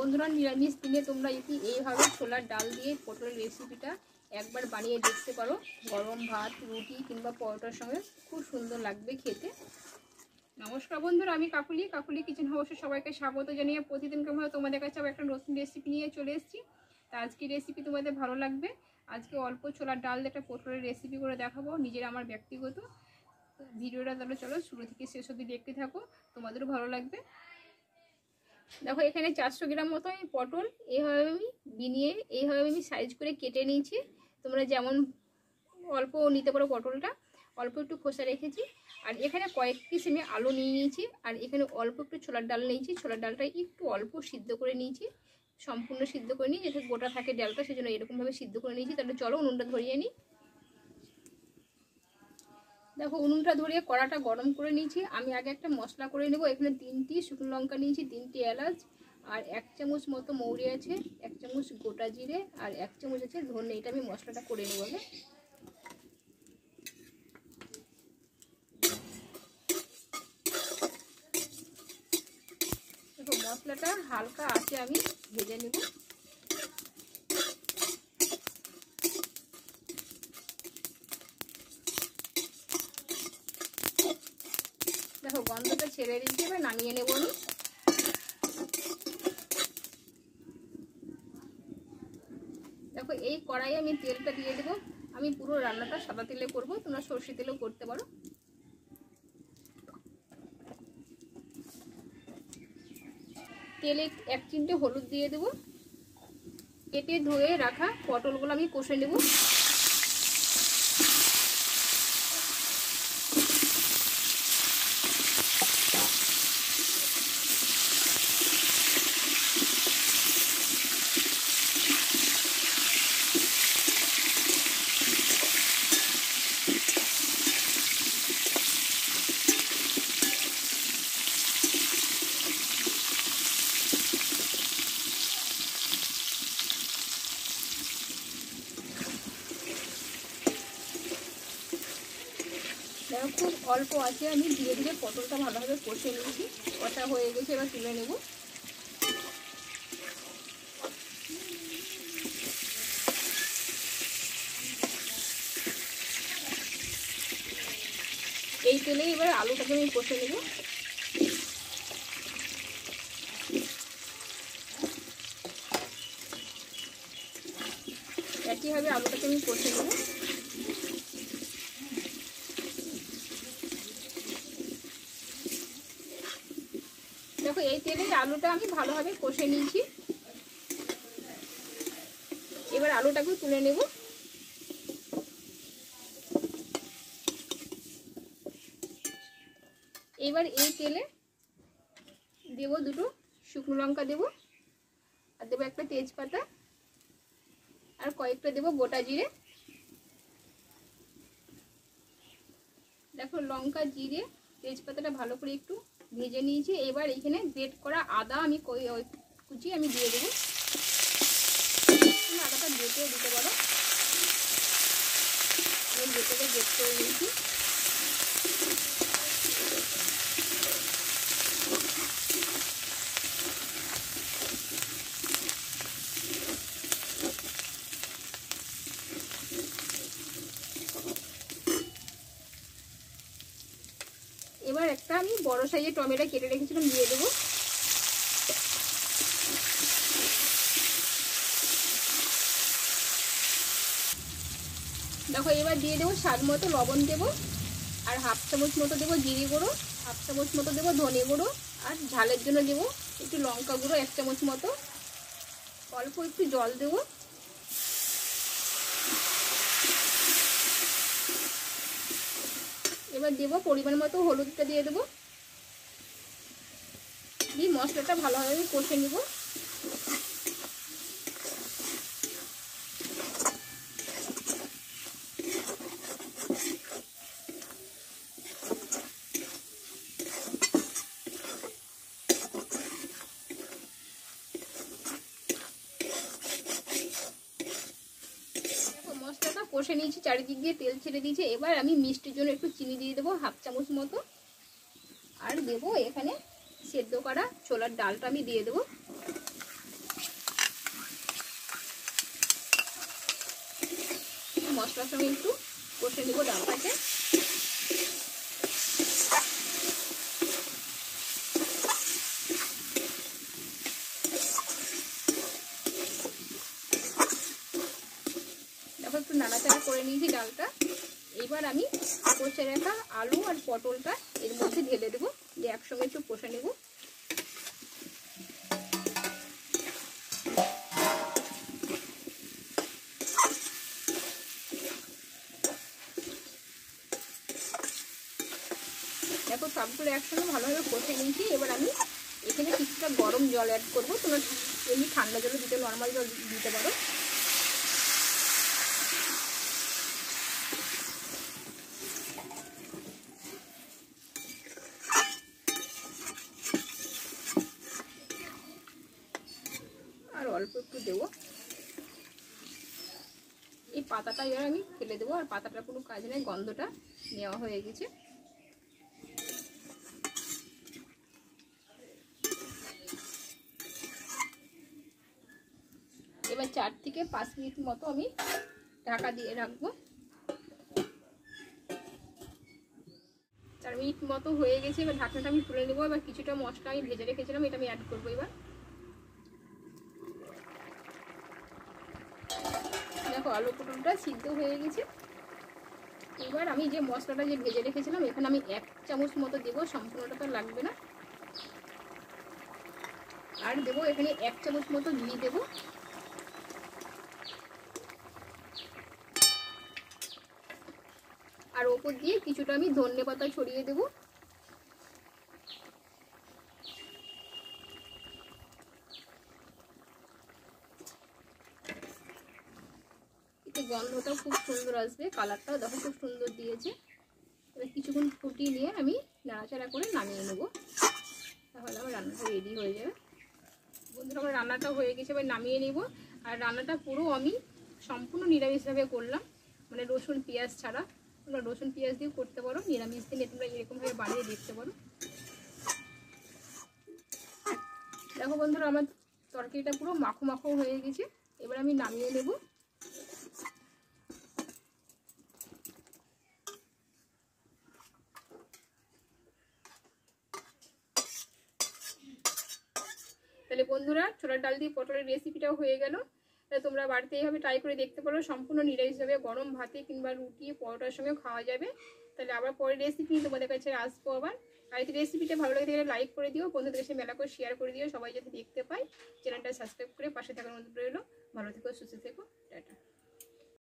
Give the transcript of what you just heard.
বন্ধুরা, নিরামিষ দিনে তোমরা যদি এইভাবে ছোলার ডাল দিয়ে পটলের রেসিপিটা একবার বানিয়ে দেখতে পারো, গরম ভাত, রুটি কিংবা পরোটার সঙ্গে খুব সুন্দর লাগবে খেতে। নমস্কার বন্ধুরা, আমি কাকুলি কিচেন হাউসে সবাইকে স্বাগত জানিয়ে প্রতিদিনকে মতো তোমাদের কাছে আবার একটা নতুন রেসিপি নিয়ে চলে এসেছি। তা আজকে রেসিপি তোমাদের ভালো লাগবে। আজকে অল্প ছোলার ডাল দিয়ে একটা পটলের রেসিপি করে দেখাবো, নিজের আমার ব্যক্তিগত। ভিডিওটা তাহলে চলো শুরু থেকে শেষ অবধি দেখতে থাকো, তোমাদেরও ভালো লাগবে। দেখো এখানে 400 গ্রাম মতো আমি পটল এইভাবে আমি সাইজ করে কেটে নিয়েছি। তোমরা যেমন অল্প নিতে পারো, পটলটা অল্প একটু খোসা রেখেছি। আর এখানে কয়েক পিস আমি আলু নিয়ে নিয়েছি। আর এখানে অল্প একটু ছোলার ডাল নিয়েছি। ছোলার ডালটা একটু অল্প সিদ্ধ করে নিয়েছি, সম্পূর্ণ সিদ্ধ করে নিই যাতে গোটা থাকে ডালটা, সেজন্য এরকমভাবে সিদ্ধ করে নিয়েছি। তাহলে চলো উনুনটা ধরিয়ে নিই। দেখো উনুনটা ধরিয়ে কড়াটা গরম করে নিয়েছি। আমি আগে একটা মশলা করে নেব। এখানে 3টি শুকনো লঙ্কা নিয়েছি, 3টি এলাচ, আর 1 চামচ মতো মৌরি আছে, 1 চামচ গোটা জিরে, আর 1 চামচ আছে ধনে। এটা আমি মশলাটা করে নেব আগে। দেখো মশলাটা হালকা আছে, আমি ভেজে নেব। দেখো গন্ধটা ছেড়ে দিচ্ছি, এবার নামিয়ে নেব আমি। দেখো এই কড়াইয়ে আমি তেলটা দিয়ে দেবো। আমি পুরো রান্নাটা সাদা তেলে করব, তোমরা সরষে তেলেও করতে পারো। তেলে 1 চিমটে হলুদ দিয়ে দেবো। কেটে ধুয়ে রাখা পটলগুলো আমি কষে নেব। দেখো খুব অল্প আছে, আমি ধীরে ধীরে পটলটা ভালোভাবে কষে নিয়েছি। কষা হয়ে গেছে, এবার তুলে নেব। এই তেলে এবার আলুটাকে আমি কষে নেব। একইভাবে আলুটাকে আমি কষে নেব। দেখো এই তেলে আলুটা আমি ভালোভাবে কষে নিয়েছি। এবার আলুটাকে তুলে নেব। এবার এই তেলে দেব 2টো শুকনো লঙ্কা দেব, আর দেবো একটা তেজপাতা, আর কয়েকটা দেব গোটা জিরে। দেখো লঙ্কা, জিরে, তেজপাতাটা ভালো করে একটু ভেজে নিয়েছি। এবার এখানে গ্রেট করা আদা আমি কুচি আমি দিয়ে দেবো। আদাটা বেটেও দিতে পারো, আমি বেটেটা গ্রেট করে নিয়েছি। এবার একটা আমি বড় সাইজের টমেটো কেটে রেখেছিলাম দিয়ে দেবো। দেখো এবার দিয়ে দেবো স্বাদ মতো লবণ দেবো, আর 1/2 চামচ মতো দেবো জিরে গুঁড়ো, 1/2 চামচ মতো দেবো ধনে গুঁড়ো, আর ঝালের জন্য দেবো একটু লঙ্কা গুঁড়ো 1 চামচ মতো। অল্প একটু জল দেবো। এবার দেবো পরিমাণ মতো হলুদটা দিয়ে দেবো। দিয়ে মশলাটা ভালোভাবে কষে নেব। মশলাটা কষে নিয়েছি, চারিদিক দিয়ে তেল ছেড়ে দিয়েছে। এবার আমি মিষ্টির জন্য একটু চিনি দিয়ে দেবো 1/2 চামচ মতো, আর দেবো এখানে সেদ্ধ করা ছোলার ডালটা আমি দিয়ে দেবো। মশলার সঙ্গে একটু কষে নেবো ডালটাকে। দেখো একটু নাড়াচাড়া করে নিয়েছি ডালটা। এবার আমি কষে রাখা আলু আর পটলটা এর মধ্যে ঢেলে দেবো, দিয়ে একসঙ্গে একটু কষে নেব। দেখো সবগুলো একসঙ্গে ভালোভাবে কষে নিয়েছি। এবার আমি এখানে কিছুটা গরম জল অ্যাড করবো। তোমরা এমনি ঠান্ডা জলও দিতে, নর্মাল জল দিতে পারো। আর অল্প একটু দেবো। এই পাতাটা এবার আমি ফেলে দেবো, আর পাতাটা কোনো কাজ নেই, গন্ধটা নেওয়া হয়ে গেছে। এবার 4 থেকে 5 মিনিট মতো আমি ঢাকা দিয়ে রাখবো। 4 মিনিট মতো হয়ে গেছে। এবার ঢাকনাটা আমি তুলে নেবো। এবার কিছুটা মশলা আমি ভেজে রেখেছিলাম, এটা আমি অ্যাড করবো। এবার দেখো আলু পটলটা সিদ্ধ হয়ে গেছে। এবার আমি যে মশলাটা যে ভেজে রেখেছিলাম এখানে আমি 1 চামচ মতো দেবো, সম্পূর্ণটা তো লাগবে না। আর দেবো এখানে 1 চামচ মতো ঘি দেবো। আর ওপর দিয়ে কিছুটা আমি ধনে পাতা ছড়িয়ে দেবো। এতে গন্ধটাও খুব সুন্দর আসবে, কালারটাও দেখো খুব সুন্দর দিয়েছে। এবার কিছুক্ষণ ফুটিয়ে নিয়ে আমি নাড়াচাড়া করে নামিয়ে নেবো, তাহলে আমার রান্নাটা রেডি হয়ে যাবে। বন্ধুরা আমার রান্নাটা হয়ে গেছে, এবার নামিয়ে নেব। আর রান্নাটা পুরো আমি সম্পূর্ণ নিরামিষভাবে করলাম, মানে রসুন পেঁয়াজ ছাড়া। তোমরা রসুন পেঁয়াজ দিয়েও করতে পারো, নিরামিষ দিনে তোমরা এরকমভাবে বানিয়ে দেখতে পারো। দেখো বন্ধুরা আমার তরকারিটা পুরো মাখো মাখো হয়ে গেছে। এবার আমি নামিয়ে নেব। তাহলে বন্ধুরা ছোলার ডাল দিয়ে পটলের রেসিপিটাও হয়ে গেল। তাহলে তোমরা বাড়িতে এইভাবে ট্রাই করে দেখতে পারো, সম্পূর্ণ নিরামিষভাবে গরম ভাতে কিংবা রুটি পরোটার সঙ্গে খাওয়া যাবে। তাহলে আবার পরের রেসিপি তোমাদের কাছে আসবো আবার। আর এই রেসিপিটা ভালো লাগে থাকলে লাইক করে দিও, বন্ধুদের কাছে মেলা করে শেয়ার করে দিও, সবাই যাতে দেখতে পায়। চ্যানেলটা সাবস্ক্রাইব করে পাশে থাকার মধ্যে রইলো। ভালো থেকো, সুস্থ থেকো।